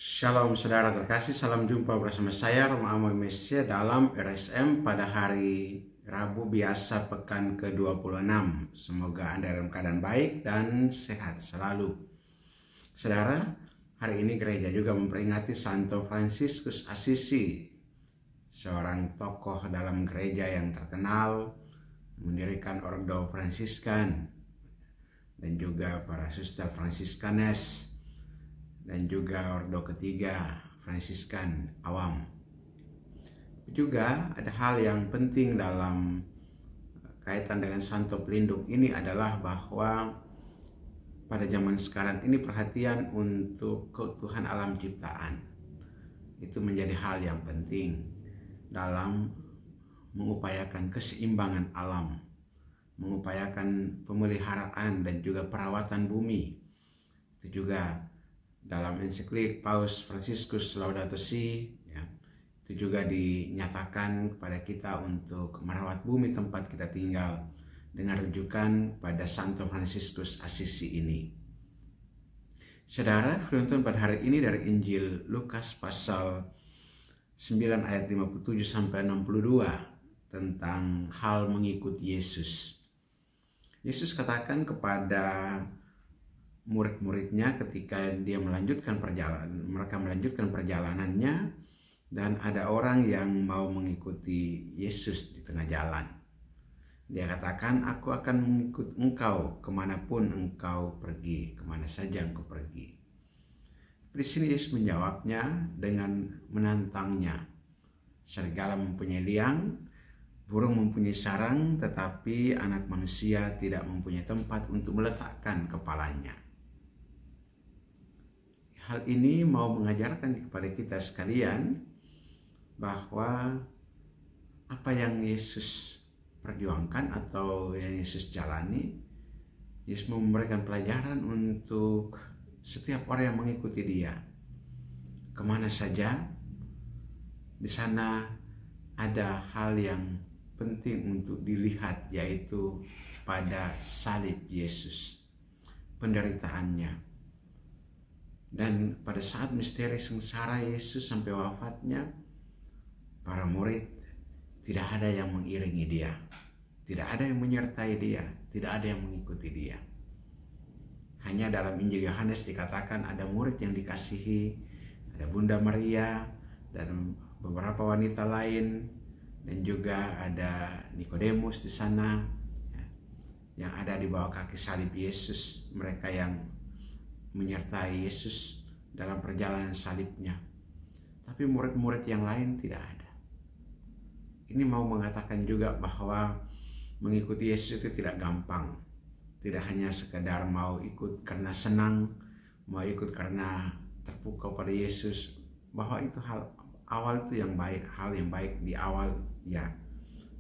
Shalom saudara terkasih, salam jumpa bersama saya Roma Amoy Mesia dalam RSM pada hari Rabu biasa pekan ke-26. Semoga Anda dalam keadaan baik dan sehat selalu. Saudara, hari ini gereja juga memperingati Santo Fransiskus Assisi, seorang tokoh dalam gereja yang terkenal, mendirikan Ordo Fransiskan dan juga para suster Fransiskanes, dan juga ordo ketiga Fransiskan awam. Juga ada hal yang penting dalam kaitan dengan Santo Pelindung ini adalah bahwa pada zaman sekarang ini perhatian untuk keutuhan alam ciptaan itu menjadi hal yang penting dalam mengupayakan keseimbangan alam, mengupayakan pemeliharaan dan juga perawatan bumi. Itu juga dalam ensiklik Paus Fransiskus Laudato Si, itu juga dinyatakan kepada kita untuk merawat bumi tempat kita tinggal dengan rujukan pada Santo Fransiskus Assisi ini. Saudara, firman pada hari ini dari Injil Lukas pasal 9 ayat 57 sampai 62 tentang hal mengikuti Yesus. Yesus katakan kepada murid-muridnya ketika mereka melanjutkan perjalanannya, dan ada orang yang mau mengikuti Yesus di tengah jalan. Dia katakan, "Aku akan mengikut engkau kemanapun engkau pergi, kemana saja engkau pergi." Di sini Yesus menjawabnya dengan menantangnya. Serigala mempunyai liang, burung mempunyai sarang, tetapi anak manusia tidak mempunyai tempat untuk meletakkan kepalanya. Hal ini mau mengajarkan kepada kita sekalian bahwa apa yang Yesus perjuangkan atau yang Yesus jalani, Yesus memberikan pelajaran untuk setiap orang yang mengikuti Dia. Kemana saja, di sana ada hal yang penting untuk dilihat, yaitu pada salib Yesus, penderitaannya. Dan pada saat misteri sengsara Yesus sampai wafatnya, para murid tidak ada yang mengiringi Dia, tidak ada yang menyertai Dia, tidak ada yang mengikuti Dia. Hanya dalam Injil Yohanes dikatakan ada murid yang dikasihi, ada Bunda Maria dan beberapa wanita lain, dan juga ada Nikodemus di sana yang ada di bawah kaki salib Yesus, mereka yang menyertai Yesus dalam perjalanan salibnya. Tapi murid-murid yang lain tidak ada. Ini mau mengatakan juga bahwa mengikuti Yesus itu tidak gampang. Tidak hanya sekedar mau ikut karena senang, mau ikut karena terpukau pada Yesus, bahwa itu hal awal itu yang baik, hal yang baik di awal ya.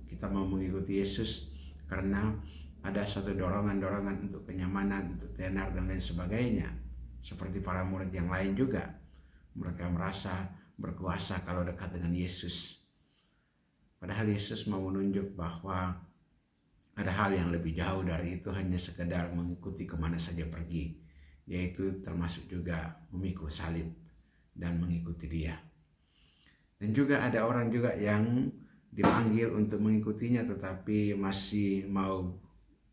Kita mau mengikuti Yesus karena ada suatu dorongan-dorongan untuk kenyamanan, untuk tenar dan lain sebagainya. Seperti para murid yang lain juga, mereka merasa berkuasa kalau dekat dengan Yesus. Padahal Yesus mau menunjuk bahwa ada hal yang lebih jauh dari itu, hanya sekedar mengikuti kemana saja pergi, yaitu termasuk juga memikul salib dan mengikuti Dia. Dan juga ada orang juga yang dipanggil untuk mengikutinya tetapi masih mau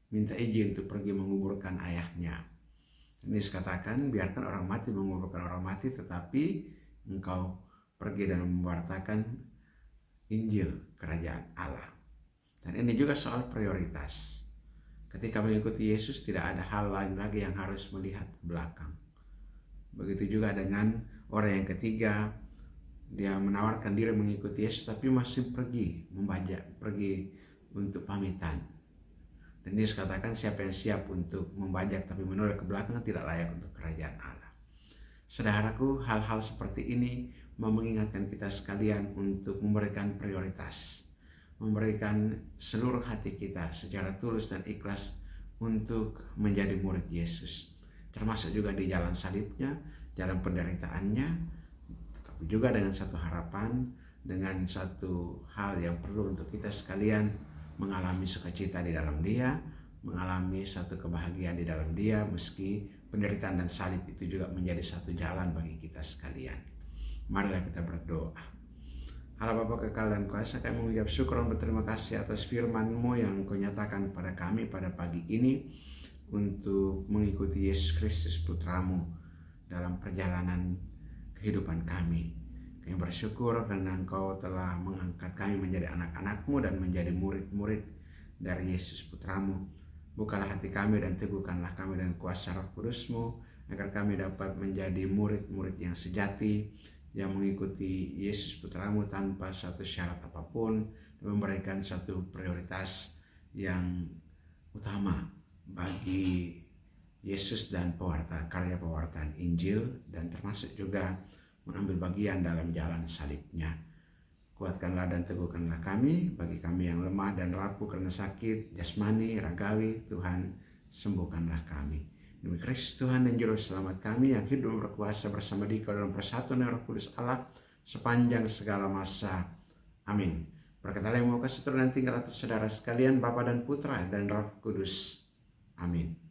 minta izin untuk pergi menguburkan ayahnya. Ini dikatakan, biarkan orang mati menguburkan orang mati, tetapi engkau pergi dan memberitakan Injil kerajaan Allah. Dan ini juga soal prioritas. Ketika mengikuti Yesus tidak ada hal lain lagi yang harus melihat ke belakang. Begitu juga dengan orang yang ketiga, dia menawarkan diri mengikuti Yesus tapi masih pergi pergi untuk pamitan. Dan Yesus katakan, siapa yang siap untuk membajak tapi menoleh ke belakang tidak layak untuk kerajaan Allah. Saudaraku, hal-hal seperti ini mau mengingatkan kita sekalian untuk memberikan prioritas, memberikan seluruh hati kita secara tulus dan ikhlas untuk menjadi murid Yesus, termasuk juga di jalan salibnya, jalan penderitaannya, tetapi juga dengan satu harapan, dengan satu hal yang perlu untuk kita sekalian mengalami sukacita di dalam Dia, mengalami satu kebahagiaan di dalam Dia meski penderitaan dan salib itu juga menjadi satu jalan bagi kita sekalian. Marilah kita berdoa. Allah Bapa kekal dan kuasa, kami mengucap syukur dan berterima kasih atas firman-Mu yang Kau nyatakan pada kami pada pagi ini untuk mengikuti Yesus Kristus Putra-Mu dalam perjalanan kehidupan kami. Kami bersyukur karena Engkau telah mengangkat kami menjadi anak-anak-Mu dan menjadi murid-murid dari Yesus Putra-Mu. Bukalah hati kami dan teguhkanlah kami dengan kuasa Roh Kudus-Mu, agar kami dapat menjadi murid-murid yang sejati, yang mengikuti Yesus Putra-Mu tanpa satu syarat apapun, dan memberikan satu prioritas yang utama bagi Yesus dan karya pewartaan Injil, dan termasuk juga mengambil bagian dalam jalan salibnya. Kuatkanlah dan teguhkanlah kami, bagi kami yang lemah dan rapuh karena sakit jasmani, ragawi, Tuhan sembuhkanlah kami. Demi Kristus Tuhan dan Juru Selamat kami yang hidup berkuasa bersama Dikau dalam persatuan Roh Kudus Allah sepanjang segala masa. Amin. Berkatalah yang mau kasih turun dan tinggal atas saudara sekalian, Bapa dan Putra dan Roh Kudus. Amin.